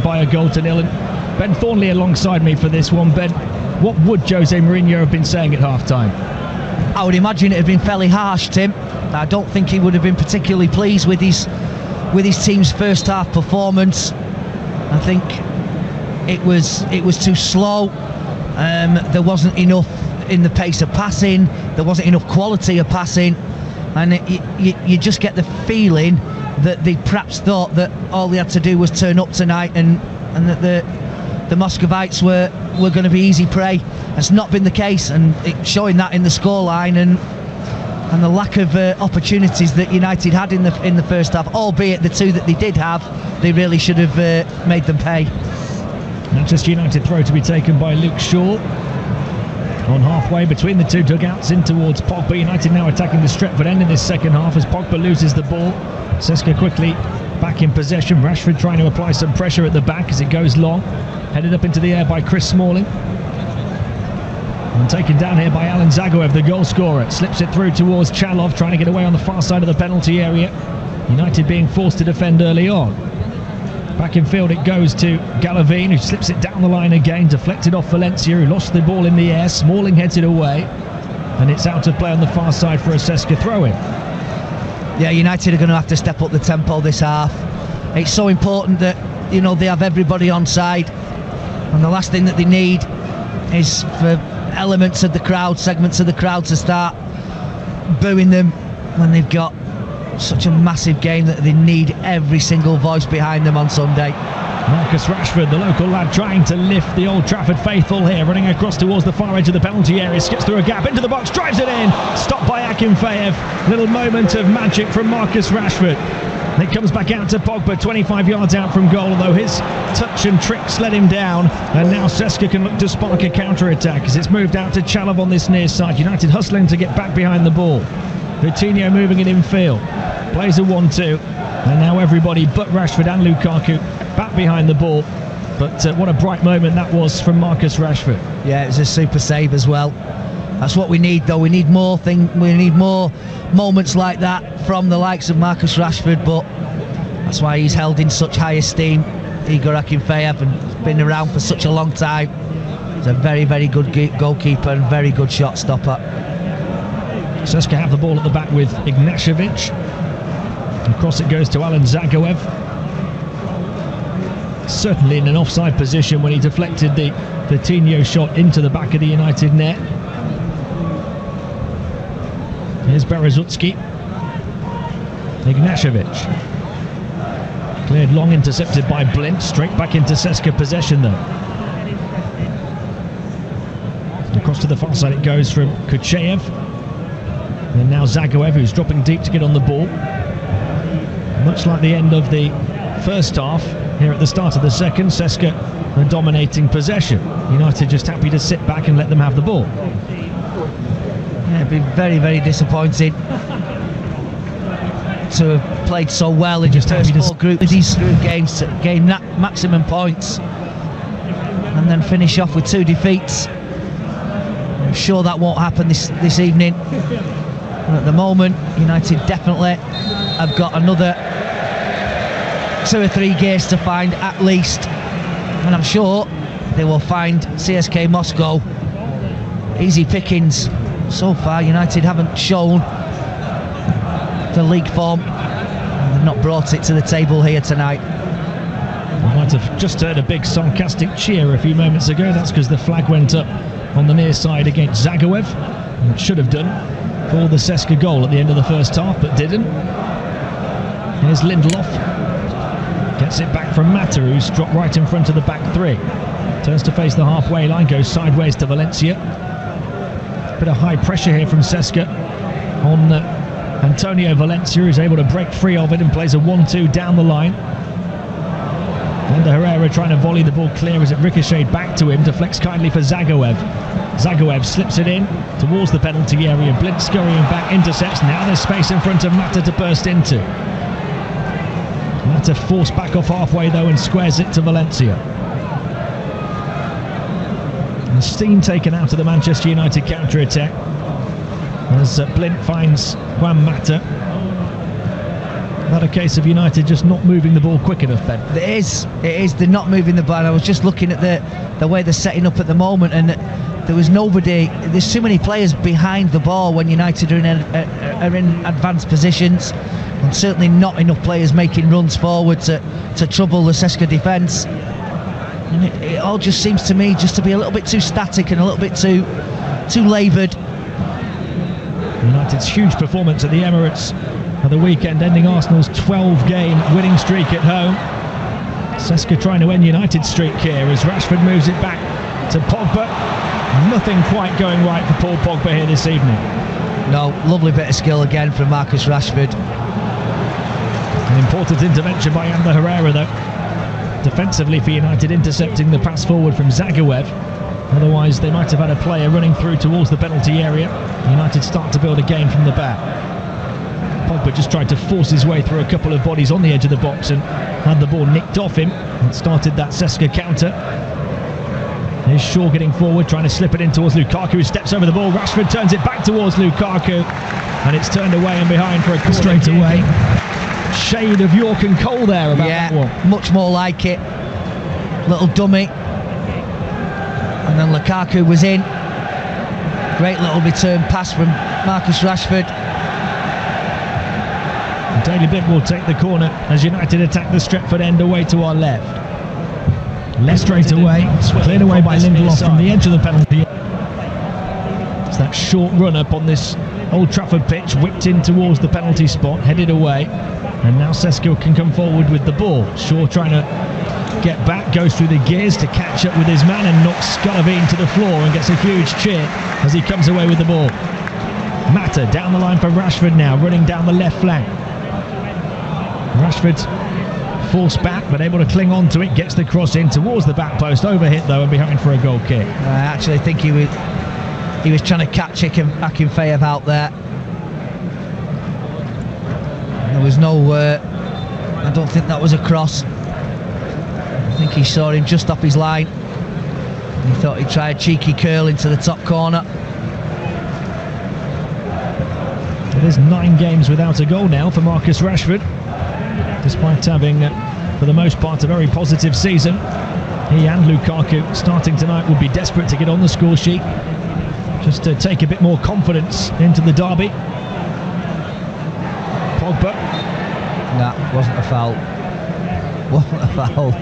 by a goal to nil. And Ben Thornley alongside me for this one. Ben, what would Jose Mourinho have been saying at half-time? I would imagine it had been fairly harsh, Tim. I don't think he would have been particularly pleased with his team's first half performance. I think it was too slow. There wasn't enough in the pace of passing. There wasn't enough quality of passing, and you just get the feeling that they perhaps thought that all they had to do was turn up tonight, and that the Moscovites were going to be easy prey. That's not been the case, and it's showing that in the scoreline and the lack of opportunities that United had in the first half. Albeit the two that they did have, they really should have made them pay. Manchester United throw to be taken by Luke Shaw. On halfway between the two dugouts in towards Pogba. United now attacking the Stretford end in this second half as Pogba loses the ball. CSKA quickly back in possession. Rashford trying to apply some pressure at the back as it goes long. Headed up into the air by Chris Smalling. And taken down here by Alan Zagoev, the goal scorer. Slips it through towards Chalov, trying to get away on the far side of the penalty area. United being forced to defend early on. Back in field it goes to Galavine, who slips it down the line again, deflected off Valencia, who lost the ball in the air. Smalling heads it away, and it's out of play on the far side for a CSKA throw-in. Yeah, United are going to have to step up the tempo this half. It's so important that, you know, they have everybody on side, and the last thing that they need is for elements of the crowd, segments of the crowd, to start booing them when they've got such a massive game that they need every single voice behind them on Sunday. Marcus Rashford, the local lad, trying to lift the Old Trafford faithful here, running across towards the far edge of the penalty area, skips through a gap into the box, drives it in, stopped by Akinfeev. Little moment of magic from Marcus Rashford. It comes back out to Pogba, 25 yards out from goal, although his touch and tricks let him down. And now CSKA can look to spark a counter-attack as it's moved out to Chalov on this near side. United hustling to get back behind the ball. Coutinho moving it in field. Plays a 1-2. And now everybody but Rashford and Lukaku back behind the ball. But what a bright moment that was from Marcus Rashford. Yeah, it was a super save as well. That's what we need, though. We need more moments like that from the likes of Marcus Rashford, but that's why he's held in such high esteem. Igor Akinfeev, and has been around for such a long time. He's a very, very good goalkeeper and very good shot stopper. CSKA have the ball at the back with Ignashevich. Across it goes to Alan Zagoev. Certainly in an offside position when he deflected the Coutinho shot into the back of the United net. Here's Berezutski. Ignashevich. Cleared long, intercepted by Blint. Straight back into CSKA possession though. Across to the far side it goes from Kucheyev. And now Zagoev, who's dropping deep to get on the ball. Much like the end of the first half, here at the start of the second, CSKA are dominating possession. United just happy to sit back and let them have the ball. Yeah, it'd be very, very disappointing to have played so well in just first four group games to gain that maximum points and then finish off with 2 defeats. I'm sure that won't happen this evening. And at the moment, United definitely have got another 2 or 3 gears to find at least, and I'm sure they will find CSKA Moscow easy pickings. So far United haven't shown the league form, and they've not brought it to the table here tonight. I might have just heard a big sarcastic cheer a few moments ago. That's because the flag went up on the near side against Zagoev, and it should have done for the CSKA goal at the end of the first half, but didn't. Here's Lindelof. Gets it back from Mata, who's dropped right in front of the back 3. Turns to face the halfway line, goes sideways to Valencia. Bit of high pressure here from CSKA on Antonio Valencia, who's able to break free of it and plays a 1-2 down the line. Wanda Herrera trying to volley the ball clear as it ricocheted back to him, deflects kindly for Zagoev. Zagoev slips it in towards the penalty area. Blint scurrying back, intercepts. Now there's space in front of Mata to burst into. Mata forced back off halfway though and squares it to Valencia. And steam taken out of the Manchester United counter-attack as Blint finds Juan Mata. that a case of United just not moving the ball quick enough, Ben? It is. They're not moving the ball. I was just looking at the way they're setting up at the moment, and there was nobody. There's too many players behind the ball when United are in advanced positions, and certainly not enough players making runs forward to trouble the CSKA defence. And it all just seems to me just to be a little bit too static and a little bit too laboured. United's huge performance at the Emirates at the weekend, ending Arsenal's 12-game winning streak at home. CSKA trying to end United's streak here as Rashford moves it back to Pogba. Nothing quite going right for Paul Pogba here this evening. No, lovely bit of skill again from Marcus Rashford. An important intervention by Ander Herrera though, defensively for United, intercepting the pass forward from Zagaev. Otherwise they might have had a player running through towards the penalty area. United start to build a game from the back. Pogba just tried to force his way through a couple of bodies on the edge of the box and had the ball nicked off him and started that CSKA counter. Here's Shaw getting forward, trying to slip it in towards Lukaku, who steps over the ball. Rashford turns it back towards Lukaku, and it's turned away and behind for a corner straight away. Shade of York and Cole there about that one. Much more like it. Little dummy. And then Lukaku was in. Great little return pass from Marcus Rashford. Daley Blind will take the corner as United attack the Stretford end away to our left. Left straight away, cleared away by Lindelof from the edge of the penalty. It's that short run up on this Old Trafford pitch, whipped in towards the penalty spot, headed away, and now CSKA can come forward with the ball. Shaw trying to get back, goes through the gears to catch up with his man and knocks Scalavine to the floor and gets a huge cheer as he comes away with the ball. Mata down the line for Rashford now, running down the left flank. Rashford forced back but able to cling on to it, gets the cross in towards the back post, overhit though and behind for a goal kick. I actually think he was trying to catch Akinfeev out there. There was no I don't think that was a cross. I think he saw him just off his line and he thought he'd try a cheeky curl into the top corner. It is 9 games without a goal now for Marcus Rashford, despite having for the most part a very positive season. He and Lukaku starting tonight would be desperate to get on the score sheet, just to take a bit more confidence into the derby. Pogba. Nah, wasn't a foul. Wasn't a foul.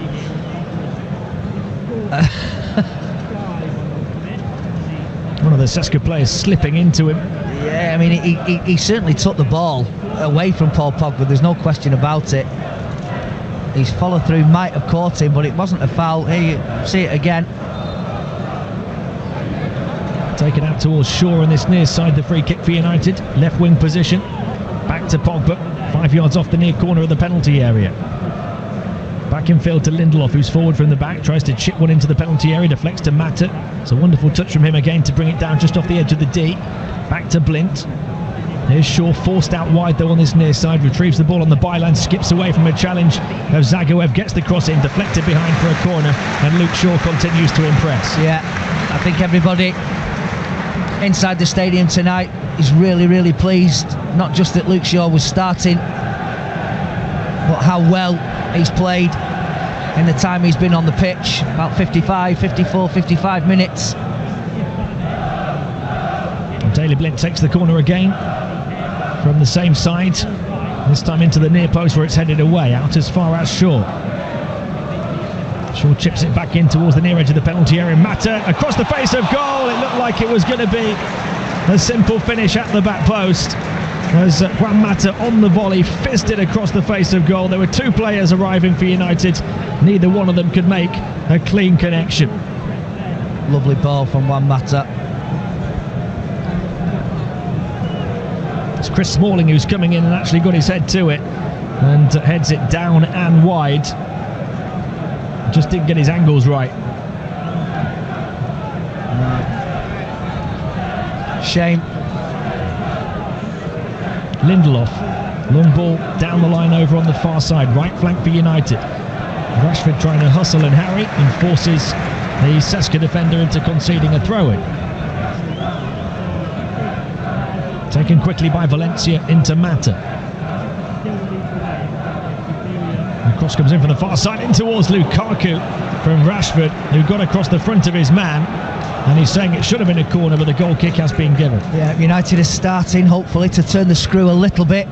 One of the CSKA players slipping into him. Yeah, I mean, he certainly took the ball away from Paul Pogba, there's no question about it. His follow through might have caught him, but it wasn't a foul. Here you see it again. Taken out towards Shaw on this near side, the free kick for United. Left wing position. Back to Pogba, 5 yards off the near corner of the penalty area. Back in field to Lindelof, who's forward from the back, tries to chip one into the penalty area, deflects to Mata. It's a wonderful touch from him again to bring it down just off the edge of the D. Back to Blind. Here's Shaw, forced out wide though on this near side, retrieves the ball on the byline, skips away from a challenge of Zagaev, gets the cross in, deflected behind for a corner, and Luke Shaw continues to impress. Yeah, I think everybody inside the stadium tonight is really pleased, not just that Luke Shaw was starting, but how well he's played in the time he's been on the pitch, about 55 minutes. Daley Blind takes the corner again from the same side, this time into the near post where it's headed away, out as far as Shaw. Shaw chips it back in towards the near edge of the penalty area. Mata across the face of goal. It looked like it was going to be a simple finish at the back post as Juan Mata on the volley fisted across the face of goal. There were 2 players arriving for United, neither one of them could make a clean connection. Lovely ball from Juan Mata. It's Chris Smalling who's coming in and actually got his head to it and heads it down and wide. Just didn't get his angles right. Shame. Lindelof, long ball down the line over on the far side, right flank for United. Rashford trying to hustle and harry and forces the CSKA defender into conceding a throw-in. Taken quickly by Valencia into Mata. Cross comes in from the far side in towards Lukaku from Rashford, who got across the front of his man, and he's saying it should have been a corner, but the goal kick has been given. Yeah, United are starting hopefully to turn the screw a little bit.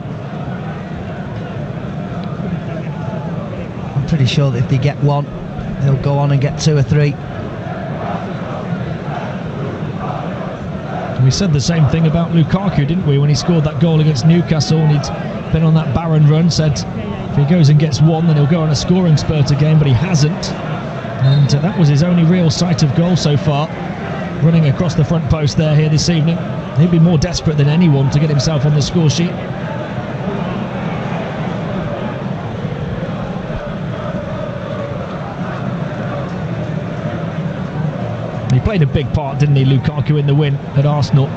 I'm pretty sure that if they get one, they'll go on and get 2 or 3. We said the same thing about Lukaku, didn't we, when he scored that goal against Newcastle and he'd been on that barren run, said if he goes and gets one then he'll go on a scoring spurt again, but he hasn't, and that was his only real sight of goal so far, running across the front post there here this evening. He'd be more desperate than anyone to get himself on the score sheet. He played a big part, didn't he, Lukaku, in the win at Arsenal,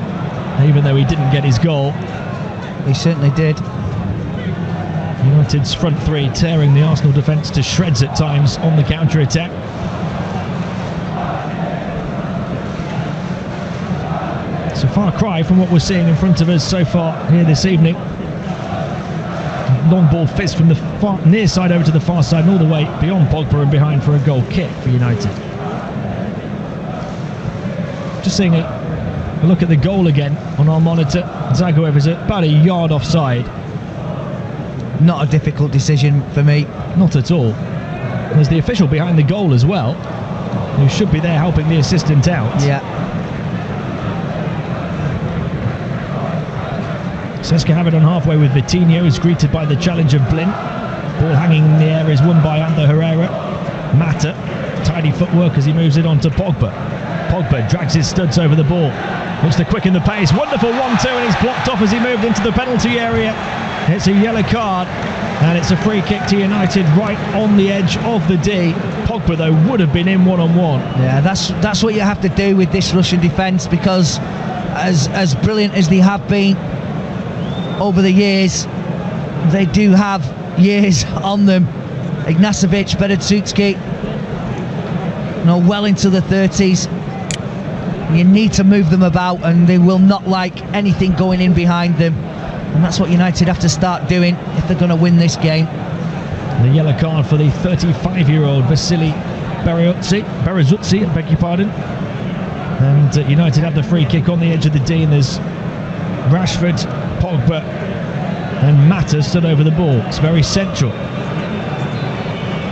even though he didn't get his goal. He certainly did. United's front three tearing the Arsenal defence to shreds at times on the counter-attack. It's a far cry from what we're seeing in front of us so far here this evening. Long ball fizz from the near side over to the far side and all the way beyond Pogba and behind for a goal kick for United. Just seeing a look at the goal again on our monitor. Zagoev is about a yard offside. Not a difficult decision for me. Not at all. There's the official behind the goal as well, who should be there helping the assistant out. Yeah. CSKA have it on halfway with Vitinho, who's greeted by the challenge of Blin. Ball hanging in the air is won by Ander Herrera. Mata, tidy footwork as he moves it on to Pogba. Pogba drags his studs over the ball. Looks to quicken the pace. Wonderful 1-2, and he's blocked off as he moved into the penalty area. It's a yellow card, and it's a free kick to United right on the edge of the D. Pogba, though, would have been in one-on-one. Yeah, that's what you have to do with this Russian defence, because as brilliant as they have been over the years, they do have years on them. Ignacevic, Berezutsky, well into the 30s. You need to move them about, and they will not like anything going in behind them, and that's what United have to start doing if they're going to win this game. The yellow card for the 35-year-old Vasily Berezutsky, I beg your pardon. And United have the free kick on the edge of the D, and there's Rashford, Pogba and Mata stood over the ball. It's very central.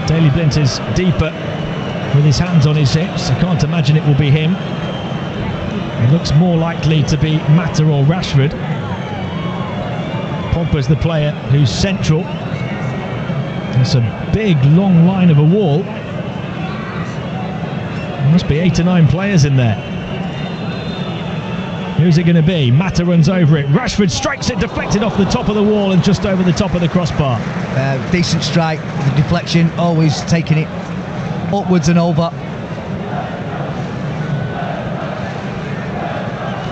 Daley Blind is deeper with his hands on his hips. I can't imagine it will be him. It looks more likely to be Mata or Rashford. Pogba's the player who's central. It's a big long line of a wall. There must be 8 or 9 players in there. Who's it going to be? Mata runs over it. Rashford strikes it, deflected off the top of the wall and just over the top of the crossbar. Decent strike, the deflection, always taking it upwards and over.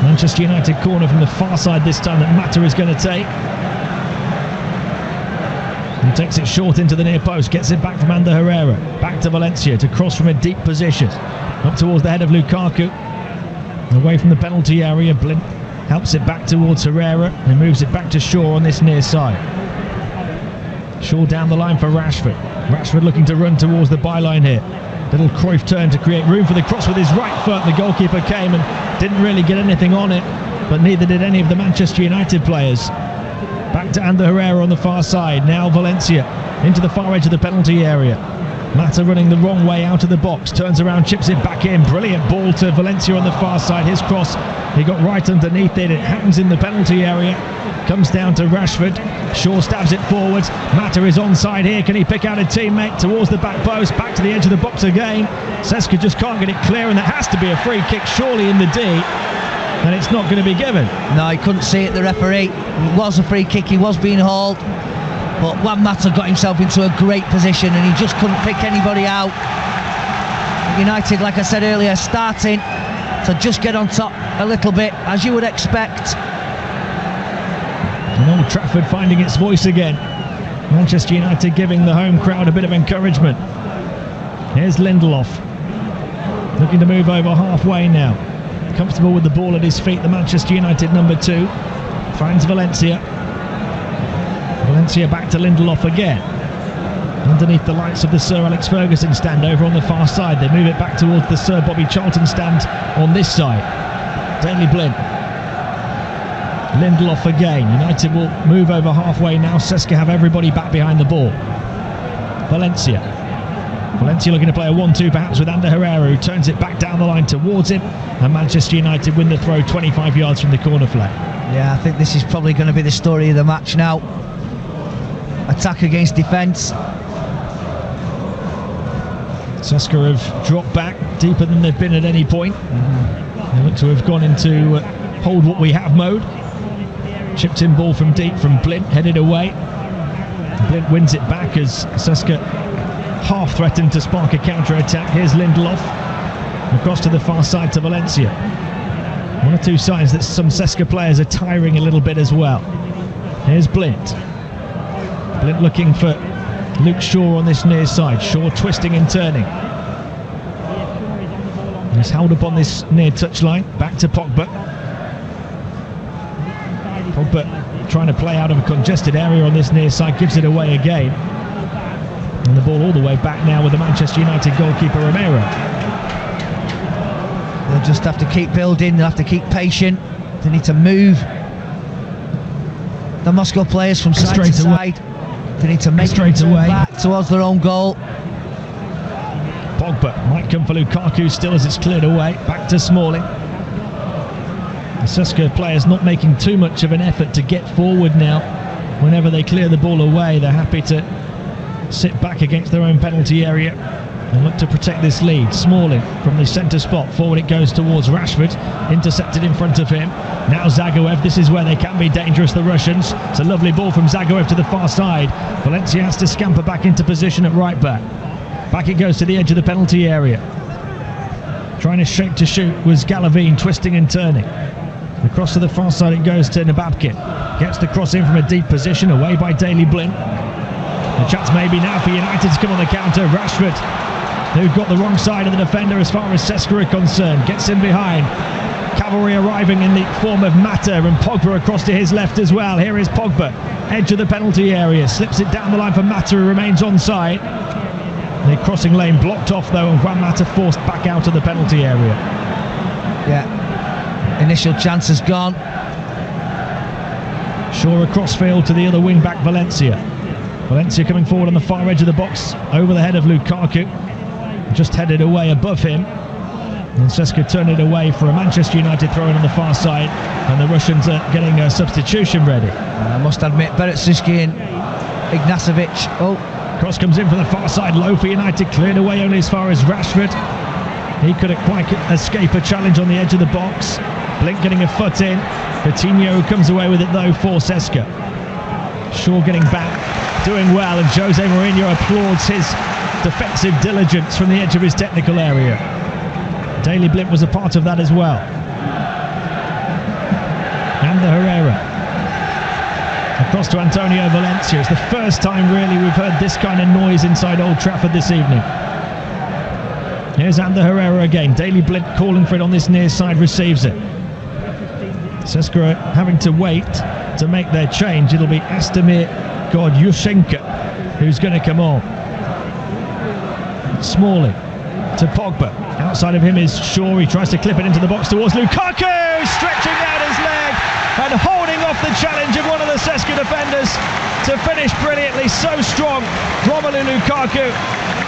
Manchester United corner from the far side this time that Mata is going to take. He takes it short into the near post, gets it back from Ander Herrera. Back to Valencia to cross from a deep position. Up towards the head of Lukaku. Away from the penalty area, Blin helps it back towards Herrera and moves it back to Shaw on this near side. Shaw down the line for Rashford. Rashford looking to run towards the byline here. Little Cruyff turn to create room for the cross with his right foot. The goalkeeper came and didn't really get anything on it, but neither did any of the Manchester United players. Back to Ander Herrera on the far side. Now Valencia into the far edge of the penalty area. Mata running the wrong way out of the box, turns around, chips it back in. Brilliant ball to Valencia on the far side. His cross, he got right underneath it. It happens in the penalty area. Comes down to Rashford. Shaw stabs it forwards. Mata is onside here. Can he pick out a teammate towards the back post? Back to the edge of the box again. CSKA just can't get it clear, and there has to be a free kick surely in the D. And it's not going to be given. No, he couldn't see it, the referee. It was a free kick, he was being hauled. But Juan Mata got himself into a great position and he just couldn't pick anybody out. United, like I said earlier, starting to just get on top a little bit, as you would expect. And Old Trafford finding its voice again. Manchester United giving the home crowd a bit of encouragement. Here's Lindelof. Looking to move over halfway now. Comfortable with the ball at his feet, the Manchester United number 2. Finds Valencia. Valencia back to Lindelof again. underneath the lights of the Sir Alex Ferguson stand over on the far side. They move it back towards the Sir Bobby Charlton stand on this side. Daley Blind. Lindelof again. United will move over halfway now. CSKA have everybody back behind the ball. Valencia looking to play a 1-2 perhaps with Ander Herrera, who turns it back down the line towards him, and Manchester United win the throw 25 yards from the corner flag. Yeah, I think this is probably going to be the story of the match now. Attack against defence. CSKA have dropped back deeper than they've been at any point. They look to have gone into hold what we have mode. Chipped in ball from deep from Blind, headed away. Blind wins it back as CSKA half threatened to spark a counter-attack. Here's Lindelof across to the far side to Valencia. One or two signs that some CSKA players are tiring a little bit as well. Here's Blind looking for Luke Shaw on this near side. Shaw twisting and turning. He's held up on this near touchline. Back to Pogba. Pogba trying to play out of a congested area on this near side, gives it away again. And the ball all the way back now with the Manchester United goalkeeper Romero. They'll just have to keep building, they'll have to keep patient. They need to move the Moskva players from side to side. They need to make straight away back towards their own goal. Pogba might come for Lukaku still as it's cleared away. Back to Smalling. The CSKA players not making too much of an effort to get forward now. Whenever they clear the ball away, they're happy to sit back against their own penalty area and look to protect this lead. Smalling from the centre spot, forward it goes towards Rashford, intercepted in front of him. Now Zagoev, this is where they can be dangerous, the Russians. It's a lovely ball from Zagoev to the far side. Valencia has to scamper back into position at right back. Back it goes to the edge of the penalty area. Trying to shape to shoot was Galavine, twisting and turning. Across to the far side it goes to Nababkin. Gets the cross in from a deep position, away by Daley Blind. The chance maybe now for United to come on the counter. Rashford, who got the wrong side of the defender as far as CSKA are concerned, gets in behind. Cavalry arriving in the form of Mata, and Pogba across to his left as well. Here is Pogba, edge of the penalty area, slips it down the line for Mata, who remains onside. The crossing lane blocked off though, and Juan Mata forced back out of the penalty area. Yeah, initial chance has gone. Shaw across field to the other wing back, Valencia. Valencia coming forward on the far edge of the box, over the head of Lukaku. Just headed away above him. And CSKA turned it away for a Manchester United throw-in on the far side, and the Russians are getting a substitution ready. I must admit, Beretsuski and Ignacevic. Oh, cross comes in from the far side, low for United, cleared away only as far as Rashford. He couldn't quite escape a challenge on the edge of the box. Blink getting a foot in. Coutinho comes away with it though for CSKA. Shaw getting back, doing well, and Jose Mourinho applauds his defensive diligence from the edge of his technical area. Daley Blind was a part of that as well. Ander Herrera across to Antonio Valencia. It's the first time really we've heard this kind of noise inside Old Trafford this evening. Here's Ander Herrera again. Daley Blind calling for it on this near side, receives it. CSKA having to wait to make their change. It'll be Astamir Gordjusenko who's going to come on. Smalling to Pogba. Outside of him is Shaw. He tries to clip it into the box towards Lukaku, stretching out his leg and holding off the challenge of one of the CSKA defenders to finish brilliantly. So strong, Romelu Lukaku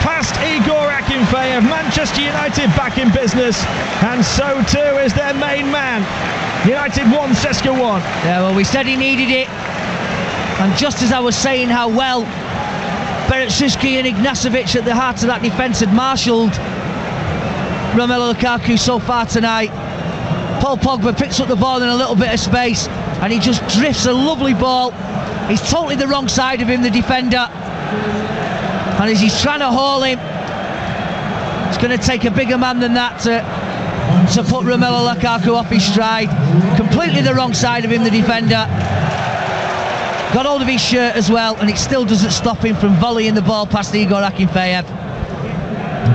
past Igor Akinfeev. Manchester United back in business, and so too is their main man. United 1, CSKA 1. Yeah, well, we said he needed it, and just as I was saying how well Beretsuski and Ignacevic at the heart of that defence had marshalled Romelu Lukaku so far tonight, Paul Pogba picks up the ball in a little bit of space and he just drifts a lovely ball. He's totally the wrong side of him, the defender, and as he's trying to haul him, it's going to take a bigger man than that to put Romelu Lukaku off his stride. Completely the wrong side of him, the defender. Got hold of his shirt as well, and it still doesn't stop him from volleying the ball past Igor Akinfeev.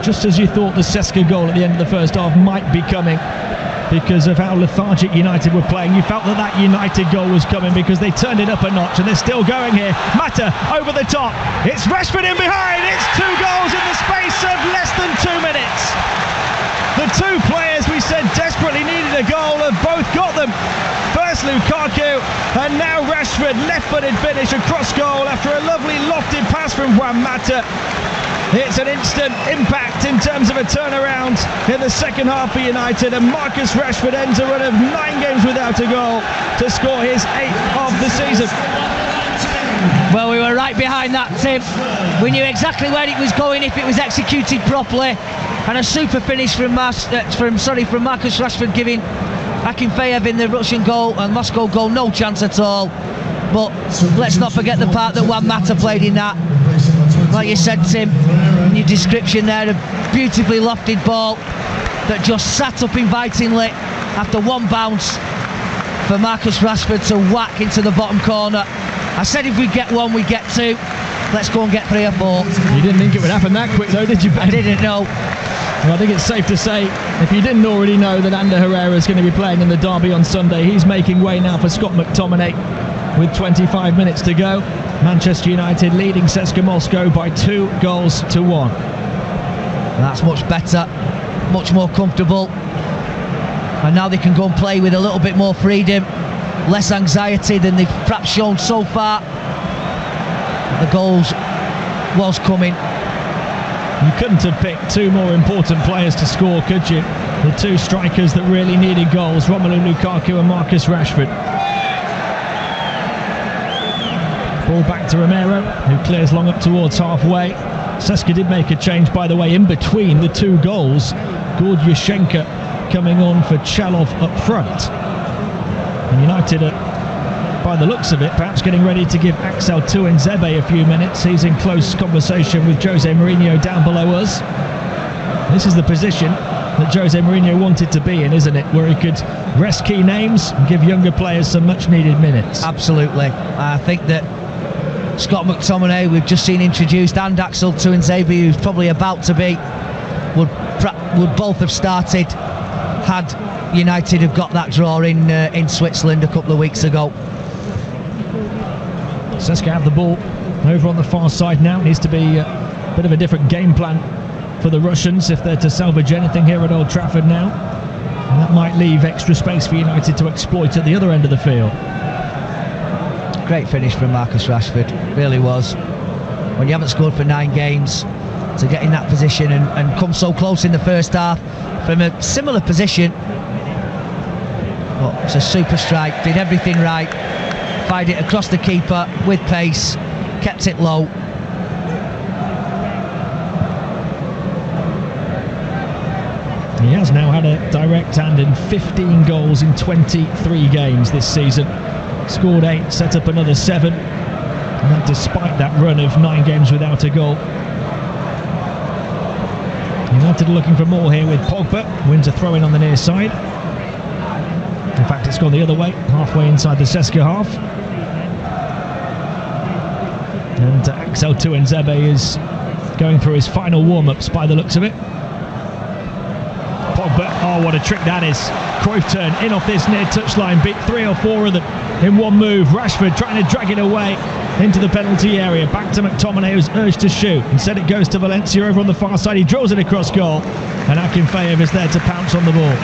Just as you thought the CSKA goal at the end of the first half might be coming, because of how lethargic United were playing. You felt that United goal was coming because they turned it up a notch, and they're still going here. Mata over the top. It's Rashford in behind. It's 2 goals in the space of less than 2 minutes. The 2 players we said desperately needed a goal have both got them. First Lukaku, and now Rashford, left-footed finish across goal after a lovely lofted pass from Juan Mata. It's an instant impact in terms of a turnaround in the second half for United, and Marcus Rashford ends a run of 9 games without a goal to score his 8th of the season. Well, we were right behind that, Tim. We knew exactly where it was going if it was executed properly, and a super finish from Marcus Rashford, giving Akinfeev in the Russian goal and Moscow goal no chance at all. But let's not forget the part that Juan Mata played in that. Like you said, Tim, in your description there, a beautifully lofted ball that just sat up invitingly after 1 bounce for Marcus Rashford to whack into the bottom corner. I said if we get 1, we get 2. Let's go and get 3 or 4. You didn't think it would happen that quick though, did you, Ben? I didn't know. Well, I think it's safe to say, if you didn't already know, that Ander Herrera is going to be playing in the derby on Sunday. He's making way now for Scott McTominay with 25 minutes to go. Manchester United leading CSKA Moscow by 2 goals to 1. That's much better, much more comfortable. And now they can go and play with a little bit more freedom, less anxiety than they've perhaps shown so far. The goals was coming. You couldn't have picked 2 more important players to score, could you? The 2 strikers that really needed goals, Romelu Lukaku and Marcus Rashford. Ball back to Romero, who clears long up towards halfway. CSKA did make a change, by the way, in between the 2 goals. Gordyushenko coming on for Chalov up front. And United by the looks of it, perhaps getting ready to give Axel Tuanzebe a few minutes. He's in close conversation with Jose Mourinho down below us. This is the position that Jose Mourinho wanted to be in, isn't it? Where he could rest key names and give younger players some much needed minutes. Absolutely. I think that Scott McTominay, we've just seen introduced, and Axel Tuanzebe, who's probably about to be, would both have started had United have got that draw in Switzerland a couple of weeks ago. CSKA have the ball over on the far side now. It needs to be a bit of a different game plan for the Russians if they're to salvage anything here at Old Trafford now. And that might leave extra space for United to exploit at the other end of the field. Great finish from Marcus Rashford, really was. When you haven't scored for 9 games, to get in that position and come so close in the first half from a similar position. But it's a super strike, did everything right. Fired it across the keeper with pace, kept it low. He has now had a direct hand in 15 goals in 23 games this season. Scored 8, set up another 7, and that despite that run of 9 games without a goal. United are looking for more here with Pogba. Wins a throw in on the near side. In fact, it's gone the other way, halfway inside the CSKA half. And Axel Tuanzebe is going through his final warm-ups by the looks of it. Pogba, oh what a trick that is. Cruyff turn in off this near touchline, beat 3 or 4 of them in one move. Rashford trying to drag it away into the penalty area. Back to McTominay, who's urged to shoot. Instead it goes to Valencia over on the far side. He drills it across goal, and Akinfeev is there to pounce on the ball.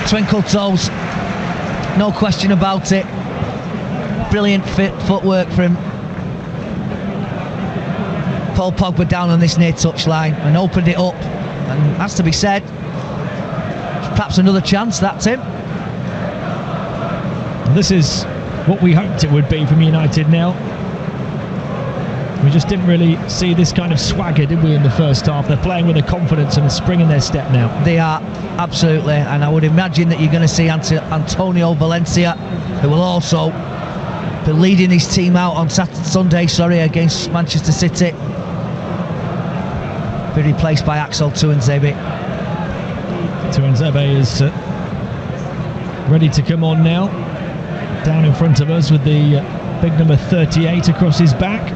Twinkle toes, no question about it. Brilliant footwork from Paul Pogba down on this near touchline and opened it up. And has to be said, perhaps another chance, that's him. This is what we hoped it would be from United now. We just didn't really see this kind of swagger, did we, in the first half? They're playing with a confidence and a spring in their step now. They are, absolutely. And I would imagine that you're going to see Antonio Valencia, who will also be leading his team out on Sunday against Manchester City. Be replaced by Axel Tuanzebe. Tuanzebe is ready to come on now. Down in front of us with the big number 38 across his back.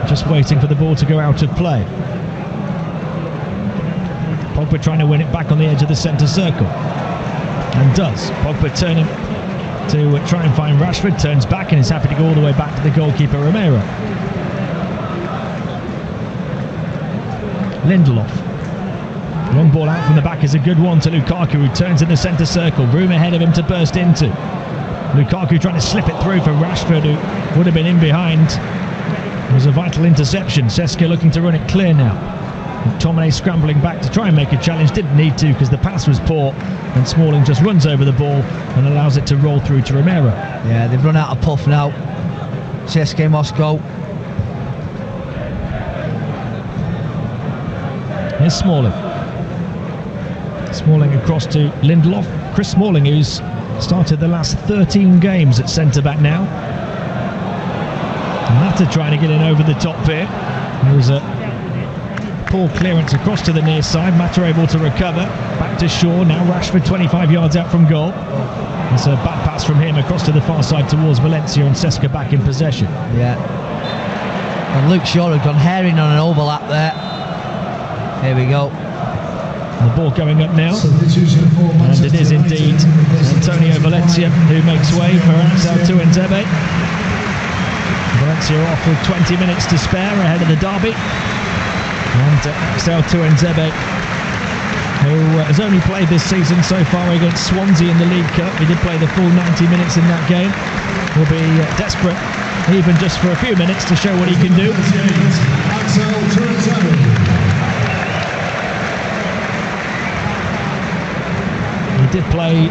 Just waiting for the ball to go out of play. Pogba trying to win it back on the edge of the centre circle. and does. Pogba turning to try and find Rashford, turns back and is happy to go all the way back to the goalkeeper Romero. Lindelof. Long ball out from the back is a good one to Lukaku, who turns in the centre circle. Room ahead of him to burst into. Lukaku trying to slip it through for Rashford, who would have been in behind. It was a vital interception. CSKA looking to run it clear now. McTominay scrambling back to try and make a challenge. Didn't need to because the pass was poor, and Smalling just runs over the ball and allows it to roll through to Romero. Yeah, they've run out of puff now. CSKA Moscow. Here's Smalling. Smalling across to Lindelof. Chris Smalling, who's started the last 13 games at centre-back now. Mata trying to get in over the top here. There was a poor clearance across to the near side. Mata able to recover. Back to Shaw. Now Rashford 25 yards out from goal. It's a bad pass from him across to the far side towards Valencia, and CSKA back in possession. Yeah. And Luke Shaw had gone herring on an overlap there. Here we go. The ball going up now, and it is indeed Antonio Valencia who makes way for Axel Tuanzebe. Valencia off with 20 minutes to spare ahead of the derby, and Axel Tuanzebe, who has only played this season so far against Swansea in the League Cup. He did play the full 90 minutes in that game. Will be desperate, even just for a few minutes, to show what he can do. He did play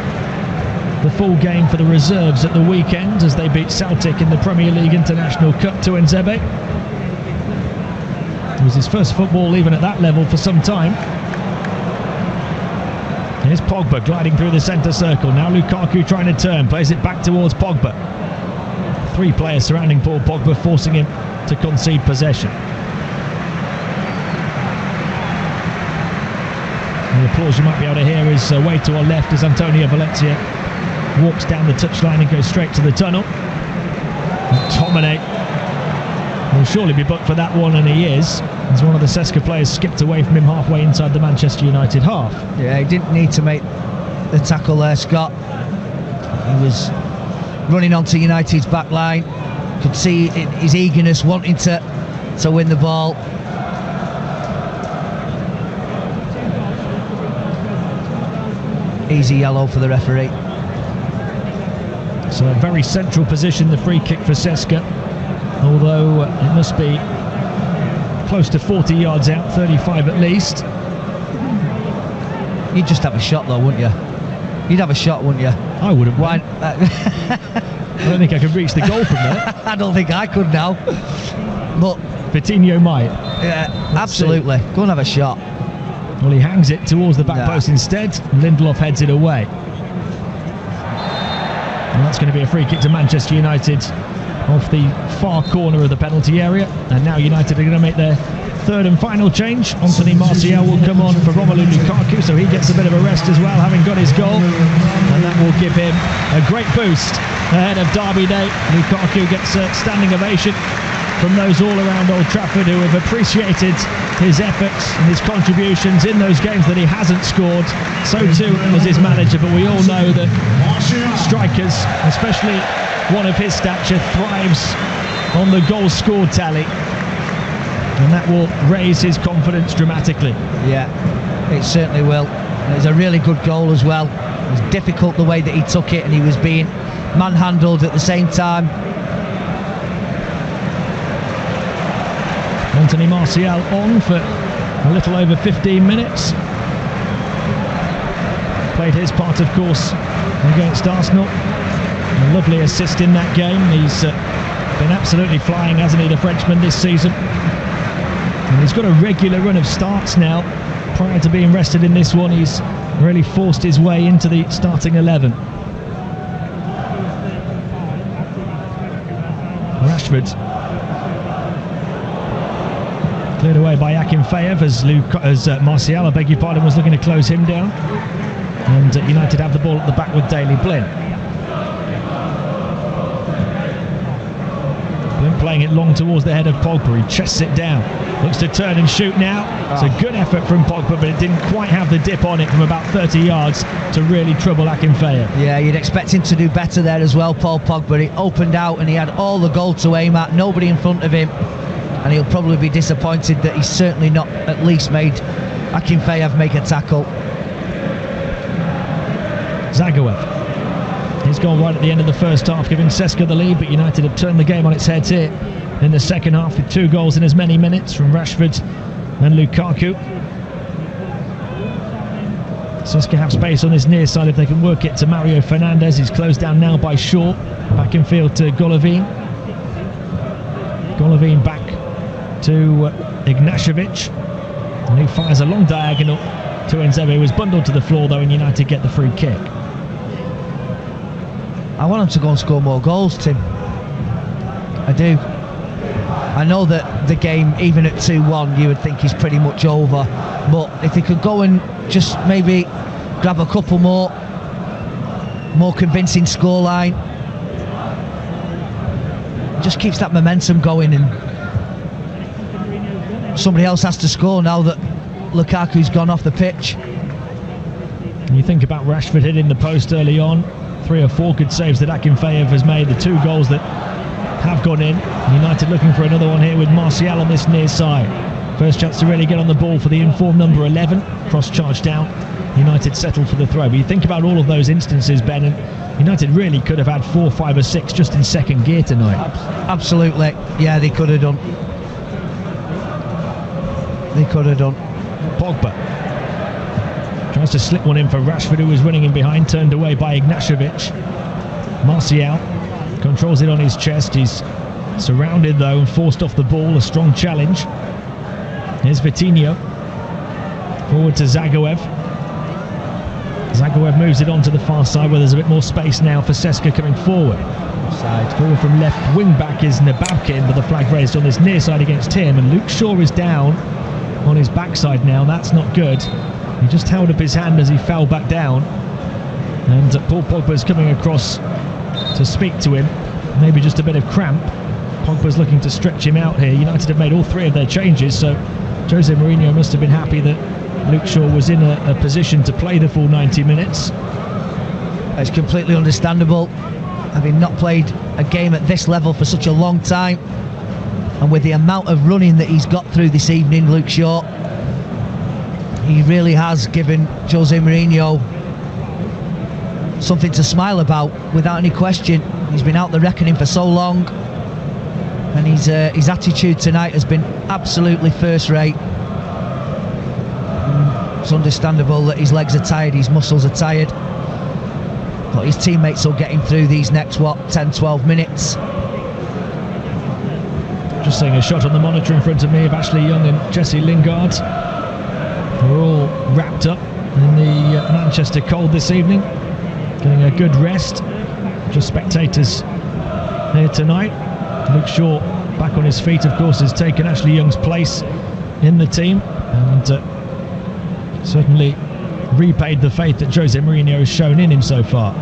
the full game for the reserves at the weekend as they beat Celtic in the Premier League International Cup to Tuanzebe. It was his first football even at that level for some time. Here's Pogba gliding through the centre circle. Now Lukaku trying to turn, plays it back towards Pogba. 3 players surrounding Paul Pogba, forcing him to concede possession. The applause you might be able to hear is way to our left as Antonio Valencia walks down the touchline and goes straight to the tunnel. McTominay will surely be booked for that one, and he is, as one of the CSKA players skipped away from him halfway inside the Manchester United half. Yeah, he didn't need to make the tackle there, Scott. He was running onto United's back line. Could see his eagerness, wanting to win the ball. Easy yellow for the referee. So a very central position, the free kick for CSKA, although it must be close to 40 yards out, 35 at least. You'd just have a shot though, wouldn't you? You'd have a shot, wouldn't you? I wouldn't. Why? I don't think I could reach the goal from there. I don't think I could now. But Coutinho might. Yeah, absolutely. Go and have a shot. Well, he hangs it towards the back post instead. Lindelof heads it away. And that's going to be a free kick to Manchester United off the far corner of the penalty area. And now United are going to make their third and final change. Anthony Martial will come on for Romelu Lukaku, so he gets a bit of a rest as well, having got his goal. And that will give him a great boost ahead of Derby Day. Lukaku gets a standing ovation from those all around Old Trafford who have appreciated his efforts and his contributions in those games that he hasn't scored. So too was his manager, but we all know that strikers, especially one of his stature, thrives on the goals scored tally, and that will raise his confidence dramatically. Yeah, it certainly will. It was a really good goal as well. It was difficult the way that he took it, and he was being manhandled at the same time. Anthony Martial on for a little over 15 minutes. Played his part, of course, against Arsenal. A lovely assist in that game. He's been absolutely flying, hasn't he, the Frenchman, this season. And he's got a regular run of starts now. Prior to being rested in this one, he's really forced his way into the starting 11. Rashford. Cleared away by Akinfeev as Martial, I beg your pardon, was looking to close him down. And United have the ball at the back with Daley Blind. Blind playing it long towards the head of Pogba. He chests it down, looks to turn and shoot now. It's a good effort from Pogba, but it didn't quite have the dip on it from about 30 yards to really trouble Akinfeev. Yeah, you'd expect him to do better there as well, Paul Pogba. He opened out and he had all the goal to aim at, nobody in front of him, and he'll probably be disappointed that he's certainly not at least made Akinfeev make a tackle. Zagoev. He's gone right at the end of the first half, giving CSKA the lead, but United have turned the game on its head here in the second half with 2 goals in as many minutes from Rashford and Lukaku. CSKA have space on his near side if they can work it to Mario Fernandes. He's closed down now by Shaw. Back in field to Golovin. Golovin back to Ignashevich. And he fires a long diagonal to Nzebe, who was bundled to the floor though, and United get the free kick. I want him to go and score more goals, Tim. I do. I know that the game, even at 2-1, you would think he's pretty much over. But if he could go and just maybe grab a couple more convincing scoreline, just keeps that momentum going, and somebody else has to score now that Lukaku's gone off the pitch. And you think about Rashford hitting the post early on. 3 or 4 good saves that Akinfeev has made, the 2 goals that have gone in. United looking for another one here with Martial on this near side. First chance to really get on the ball for the informed number 11. Cross charge down. United settled for the throw. But you think about all of those instances, Ben, and United really could have had 4, 5 or 6 just in second gear tonight. Absolutely. Yeah, they could have done. They could have done. Pogba tries to slip one in for Rashford, who was running in behind, turned away by Ignashevich. Martial controls it on his chest. He's surrounded though and forced off the ball. A strong challenge. Here's Vitinho. Forward to Zagoev. Zagoev moves it on to the far side where there's a bit more space now for CSKA coming forward. Forward from left wing back is Nababkin, but the flag raised on this near side against him, and Luke Shaw is down on his backside now. That's not good. He just held up his hand as he fell back down, and Paul Pogba's coming across to speak to him. Maybe just a bit of cramp. Pogba's looking to stretch him out here. United have made all 3 of their changes, so Jose Mourinho must have been happy that Luke Shaw was in a position to play the full 90 minutes. It's completely understandable, having not played a game at this level for such a long time, and with the amount of running that he's got through this evening, Luke Shaw, he really has given Jose Mourinho something to smile about, without any question. He's been out the reckoning for so long, and his attitude tonight has been absolutely first rate. It's understandable that his legs are tired, his muscles are tired, but his teammates will get him through these next 10-12 minutes. Just seeing a shot on the monitor in front of me of Ashley Young and Jesse Lingard. We're all wrapped up in the Manchester cold this evening, getting a good rest. Just spectators here tonight. Luke Shaw back on his feet, of course, has taken Ashley Young's place in the team, and certainly repaid the faith that Jose Mourinho has shown in him so far.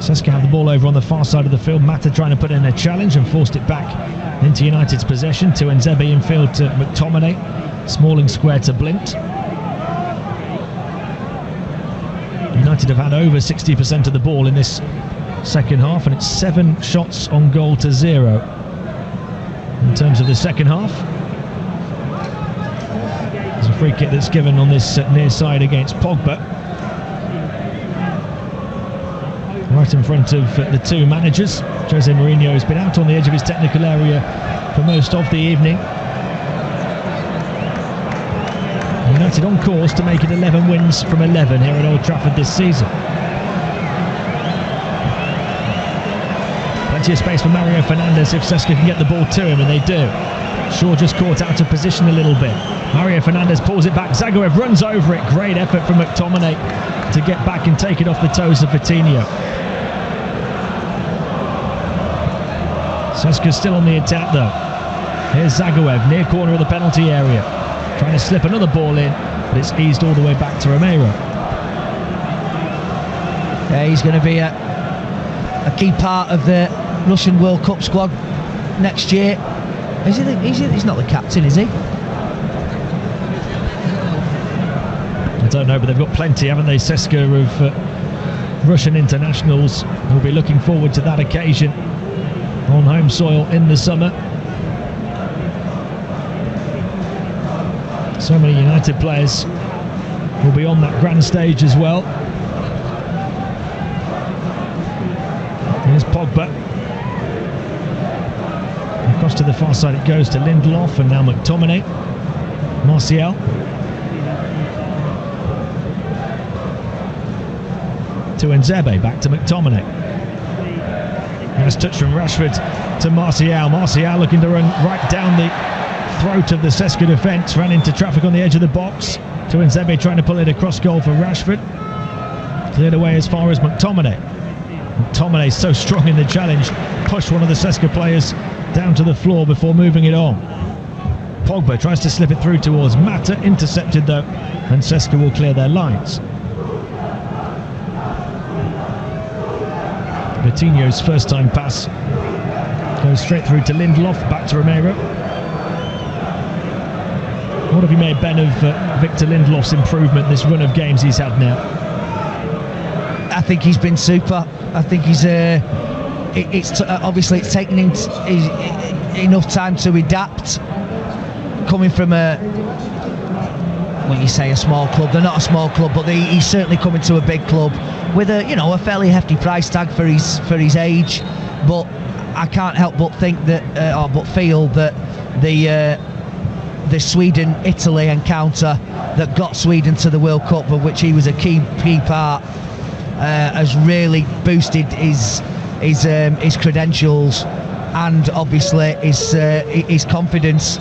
CSKA have the ball over on the far side of the field. Mata trying to put in a challenge and forced it back into United's possession. To Nzebe in field to McTominay. Smalling square to Blint. United have had over 60% of the ball in this second half, and it's 7 shots on goal to 0 in terms of the second half. There's a free kick that's given on this near side against Pogba, right in front of the 2 managers. Jose Mourinho has been out on the edge of his technical area for most of the evening. United on course to make it 11 wins from 11 here at Old Trafford this season. Plenty of space for Mario Fernandes if CSKA can get the ball to him, and they do. Shaw just caught out of position a little bit. Mario Fernandes pulls it back. Zagoev runs over it. Great effort from McTominay to get back and take it off the toes of Vitinho. CSKA's still on the attack though. Here's Zagoev, near corner of the penalty area. Trying to slip another ball in, but it's eased all the way back to Romero. Yeah, he's going to be a key part of the Russian World Cup squad next year. He's not the captain, is he? I don't know, but they've got plenty, haven't they, CSKA, of Russian internationals who'll be looking forward to that occasion on home soil in the summer. So many United players will be on that grand stage as well. Here's Pogba. Across to the far side it goes to Lindelof, and now McTominay. Martial. To Nzebe, back to McTominay. Nice touch from Rashford to Martial. Martial looking to run right down the throat of the CSKA defence, ran into traffic on the edge of the box. To Nzebe trying to pull it across goal for Rashford. Cleared away as far as McTominay. McTominay so strong in the challenge, pushed one of the CSKA players down to the floor before moving it on. Pogba tries to slip it through towards Mata, intercepted though, and CSKA will clear their lines. Coutinho's first time pass goes straight through to Lindelof, back to Romero. What have you made, Ben, of Victor Lindelof's improvement, this run of games he's had now? I think he's been super. I think he's obviously it's taken him enough time to adapt. Coming from when you say a small club, they're not a small club, but he's certainly coming to a big club with a fairly hefty price tag for his age. But I can't help but think that, but feel that the Sweden-Italy encounter that got Sweden to the World Cup, of which he was a key part, has really boosted his credentials and obviously his confidence,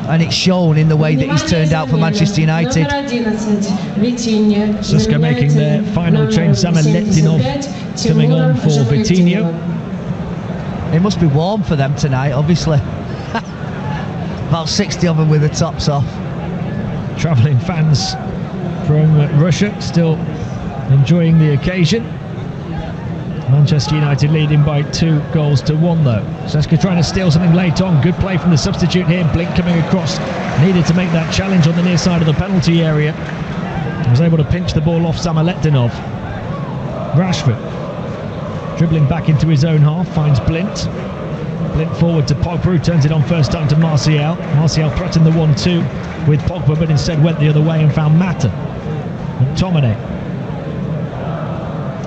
and it's shown in the way that he's turned out for Manchester United. CSKA making their final change. Zamaletdinov coming on for Vitinho. It must be warm for them tonight, obviously. About 60 of them with the tops off. Travelling fans from Russia still enjoying the occasion. Manchester United leading by 2-1 though. CSKA trying to steal something late on. Good play from the substitute here. Blink coming across. Needed to make that challenge on the near side of the penalty area. Was able to pinch the ball off Zamaletdinov. Rashford dribbling back into his own half. Finds Blint. Blint forward to Pogba, who turns it on first time to Martial. Martial threatened the 1-2 with Pogba, but instead went the other way and found Mata. McTominay.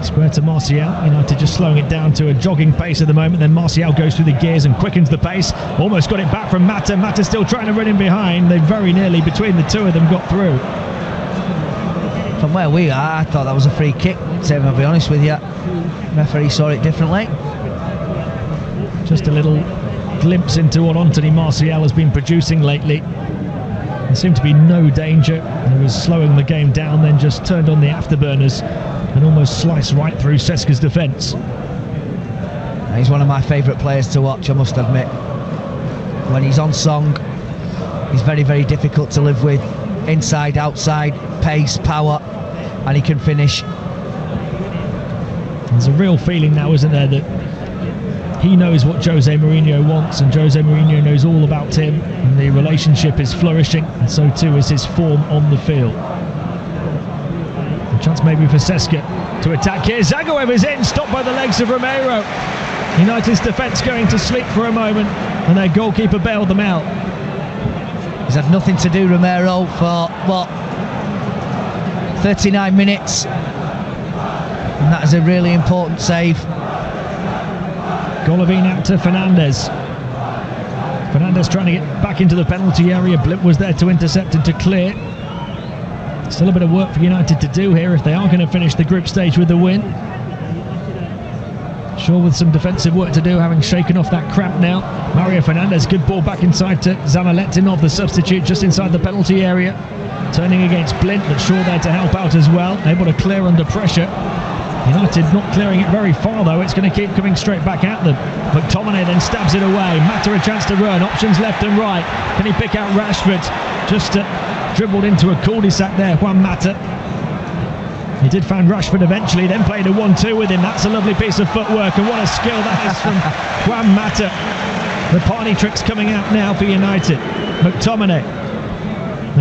Square to Martial. United just slowing it down to a jogging pace at the moment. Then Martial goes through the gears and quickens the pace. Almost got it back from Mata. Mata still trying to run in behind. They very nearly, between the two of them, got through. From where we are, I thought that was a free kick, Tim, I'll be honest with you. Referee saw it differently. Just a little glimpse into what Anthony Martial has been producing lately. There seemed to be no danger. He was slowing the game down, then just turned on the afterburners and almost sliced right through CSKA's defence. He's one of my favourite players to watch, I must admit. When he's on song, he's very, very difficult to live with. Inside, outside, pace, power, and he can finish. There's a real feeling now, isn't there, that he knows what Jose Mourinho wants, and Jose Mourinho knows all about him, and the relationship is flourishing, and so too is his form on the field. A chance maybe for CSKA to attack here. Zagoev is in, stopped by the legs of Romero. United's defence going to sleep for a moment, and their goalkeeper bailed them out. He's had nothing to do, Romero, for, 39 minutes. And that is a really important save. Golovin out to Fernandez. Fernandez trying to get back into the penalty area. Blip was there to intercept and to clear. Still a bit of work for United to do here if they are going to finish the group stage with the win. Sure, with some defensive work to do, having shaken off that cramp now. Mario Fernandez, good ball back inside to Zamaletdinov, the substitute, just inside the penalty area. Turning against Blint, but Shaw there to help out as well. Able to clear under pressure. United not clearing it very far though. It's going to keep coming straight back at them. McTominay then stabs it away. Mata a chance to run. Options left and right. Can he pick out Rashford? Just dribbled into a cul-de-sac there, Juan Mata. He did find Rashford eventually, then played a 1-2 with him. That's a lovely piece of footwork, and what a skill that is from Juan Mata. The party trick's coming out now for United. McTominay.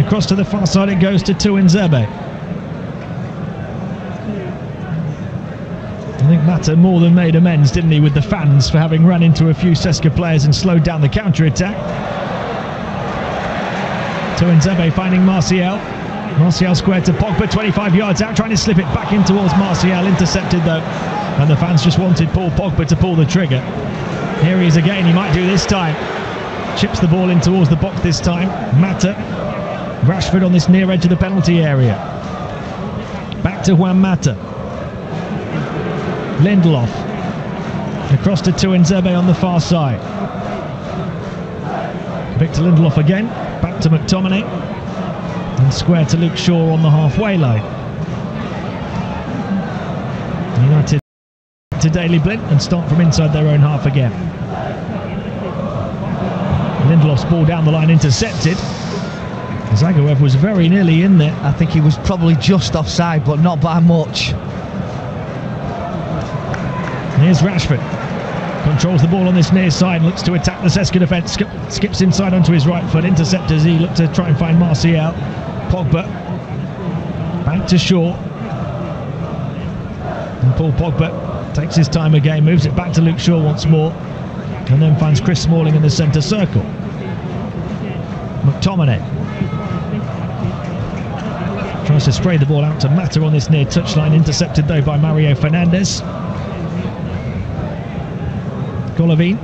Across to the far side it goes to Tuanzebe. I think Mata more than made amends, didn't he, with the fans for having run into a few CSKA players and slowed down the counter-attack. Tuanzebe finding Martial. Martial squared to Pogba, 25 yards out, trying to slip it back in towards Martial, intercepted though, and the fans just wanted Paul Pogba to pull the trigger. Here he is again, he might do this time. Chips the ball in towards the box this time. Mata. Rashford on this near edge of the penalty area. Back to Juan Mata. Lindelof. Across to Tuanzebe on the far side. Victor Lindelof again. Back to McTominay. And square to Luke Shaw on the halfway line. United to Daily Blind and start from inside their own half again. Lindelof's ball down the line intercepted. Zagoev was very nearly in there. I think he was probably just offside, but not by much. Here's Rashford. Controls the ball on this near side, looks to attack the CSKA defence. Skips inside onto his right foot. Intercept as he looked to try and find Martial. Pogba. Back to Shaw. And Paul Pogba takes his time again, moves it back to Luke Shaw once more, and then finds Chris Smalling in the centre circle. McTominay tries to spray the ball out to Mata on this near touchline, intercepted though by Mario Fernandes. Golovin.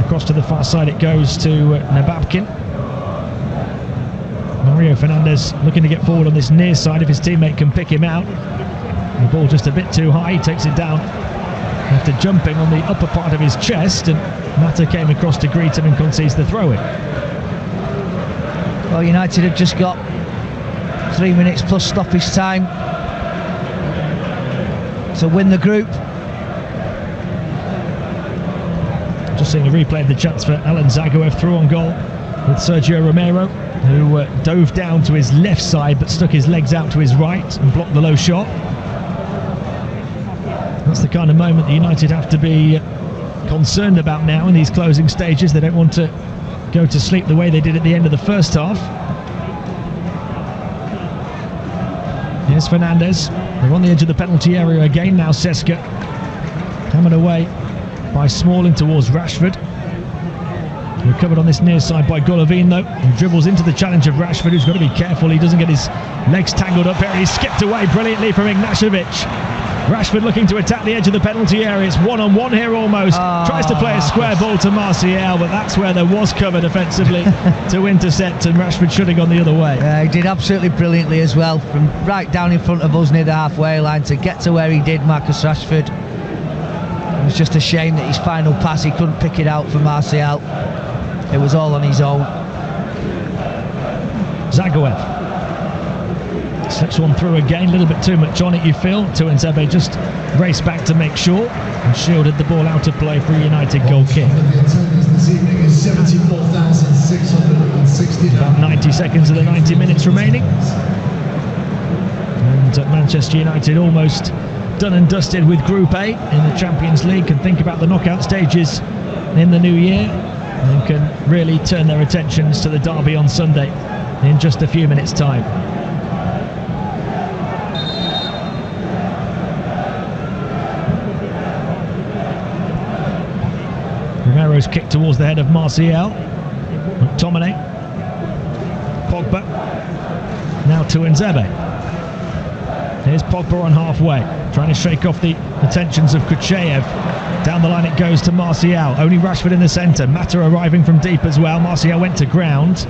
Across to the far side it goes to Nababkin. Mario Fernandes looking to get forward on this near side if his teammate can pick him out. The ball just a bit too high, he takes it down after jumping on the upper part of his chest, and Mata came across to greet him and concedes the throw-in. Well, United have just got 3 minutes plus stoppage time to win the group. Just seeing a replay of the chance for Alan Zagoev through on goal with Sergio Romero, who dove down to his left side but stuck his legs out to his right and blocked the low shot. That's the kind of moment that United have to be concerned about now in these closing stages. They don't want to go to sleep the way they did at the end of the first half. Here's Fernandes. They're on the edge of the penalty area again now. CSKA hammered away by Smalling towards Rashford. Recovered on this near side by Golovin though, and dribbles into the challenge of Rashford, who's got to be careful he doesn't get his legs tangled up here. He's skipped away brilliantly from Ignashevich. Rashford looking to attack the edge of the penalty area. It's one-on-one here almost. Tries to play a square ball to Martial, but that's where there was cover defensively to intercept, and Rashford should have gone the other way. He did absolutely brilliantly as well, from right down in front of us near the halfway line to get to where he did, Marcus Rashford. It was just a shame that his final pass, he couldn't pick it out for Martial. It was all on his own. Zagoev slips one through again, a little bit too much on it, you feel. Tuanzebe just raced back to make sure and shielded the ball out of play for a United goal kick. About 90 seconds of the 90 minutes remaining. And Manchester United almost done and dusted with Group A in the Champions League, can think about the knockout stages in the new year and can really turn their attentions to the derby on Sunday in just a few minutes' time. Romero's kick towards the head of Martial. McTominay. Pogba. Now Tuanzebe. Here's Pogba on halfway, trying to shake off the tensions of Kucheyev. Down the line it goes to Martial. Only Rashford in the centre. Mata arriving from deep as well. Martial went to ground,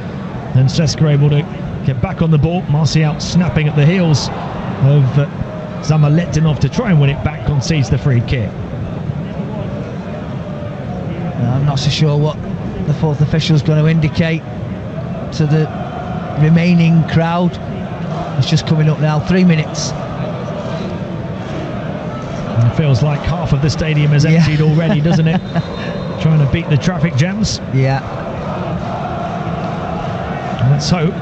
and CSKA able to get back on the ball. Martial snapping at the heels of Zamaletdinov to try and win it back, concedes the free kick. I'm not so sure what the fourth official is going to indicate to the remaining crowd. It's just coming up now, 3 minutes. And it feels like half of the stadium is emptied already, doesn't it? Trying to beat the traffic jams. Yeah. And let's hope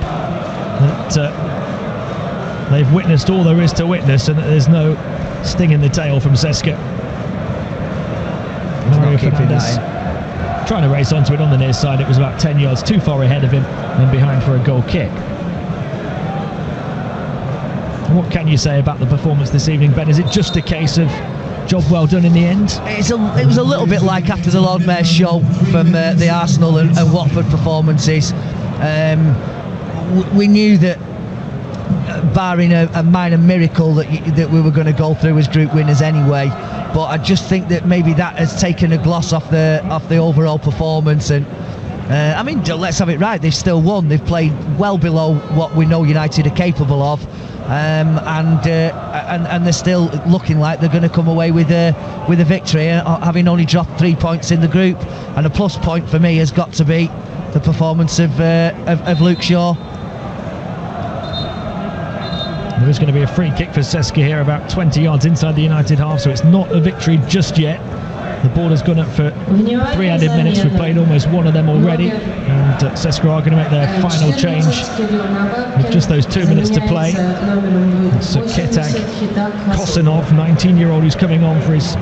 that they've witnessed all there is to witness, and that there's no sting in the tail from CSKA. Mario Fernandez trying to race onto it on the near side. It was about 10 yards too far ahead of him and behind for a goal kick. What can you say about the performance this evening, Ben? Is it just a case of job well done in the end? It was a little bit like after the Lord Mayor's show from the Arsenal and Watford performances. We knew that, barring a minor miracle, that we were going to go through as group winners anyway. But I just think that maybe that has taken a gloss off the overall performance. And I mean, let's have it right. They've still won. They've played well below what we know United are capable of. And they're still looking like they're going to come away with a victory, having only dropped 3 points in the group. And a plus point for me has got to be the performance of Luke Shaw. There is going to be a free kick for CSKA here, about 20 yards inside the United half, so it's not a victory just yet. The ball has gone up for 3 added minutes. We've played almost one of them already, and CSKA are going to make their final change with just those 2 minutes to play. It's Ketag Kosinov, 19-year-old, who's coming on for his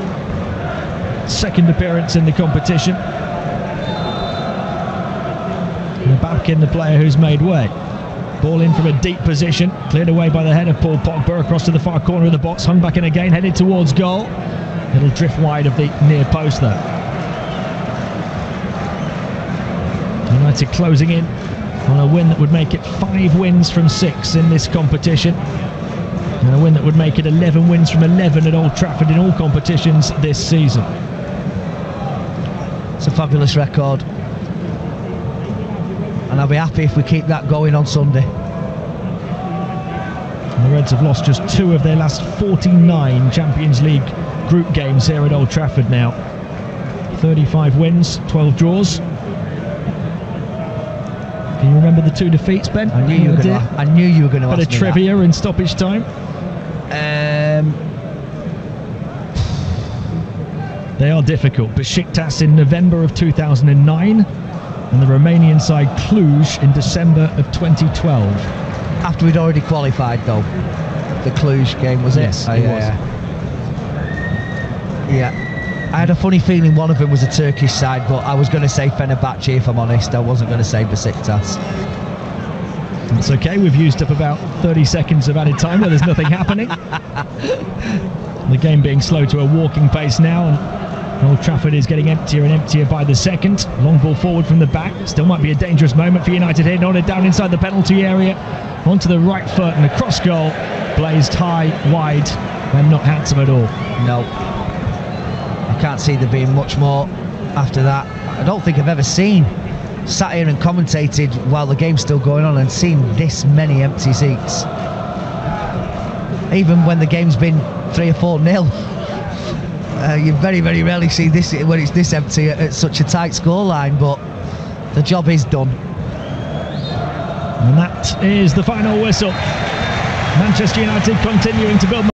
second appearance in the competition. And back in the player who's made way. Ball in from a deep position, cleared away by the head of Paul Pogba across to the far corner of the box, hung back in again, headed towards goal. It'll drift wide of the near post though. United closing in on a win that would make it 5 wins from 6 in this competition, and a win that would make it 11 wins from 11 at Old Trafford in all competitions this season. It's a fabulous record, and I'll be happy if we keep that going on Sunday. And the Reds have lost just 2 of their last 49 Champions League group games here at Old Trafford now. 35 wins, 12 draws. Can you remember the 2 defeats, Ben? I knew you were going to ask me bit of trivia in stoppage time. They are difficult. Besiktas in November of 2009, and the Romanian side Cluj in December of 2012. After we'd already qualified, though. The Cluj game, was it? Yes, it was. Yeah. I had a funny feeling one of them was a Turkish side, but I was going to say Fenerbahce, if I'm honest. I wasn't going to say Besiktas. It's okay, we've used up about 30 seconds of added time where there's nothing happening. The game being slow to a walking pace now, and Old Trafford is getting emptier and emptier by the second. Long ball forward from the back. Still might be a dangerous moment for United here. Nodded down inside the penalty area. Onto the right foot, and a cross goal blazed high, wide, and not handsome at all. No. I can't see there being much more after that. I don't think I've ever sat here and commentated while the game's still going on and seen this many empty seats. Even when the game's been 3 or 4-0. You very, very rarely see this when it's this empty at such a tight scoreline, but the job is done. And that is the final whistle. Manchester United continuing to build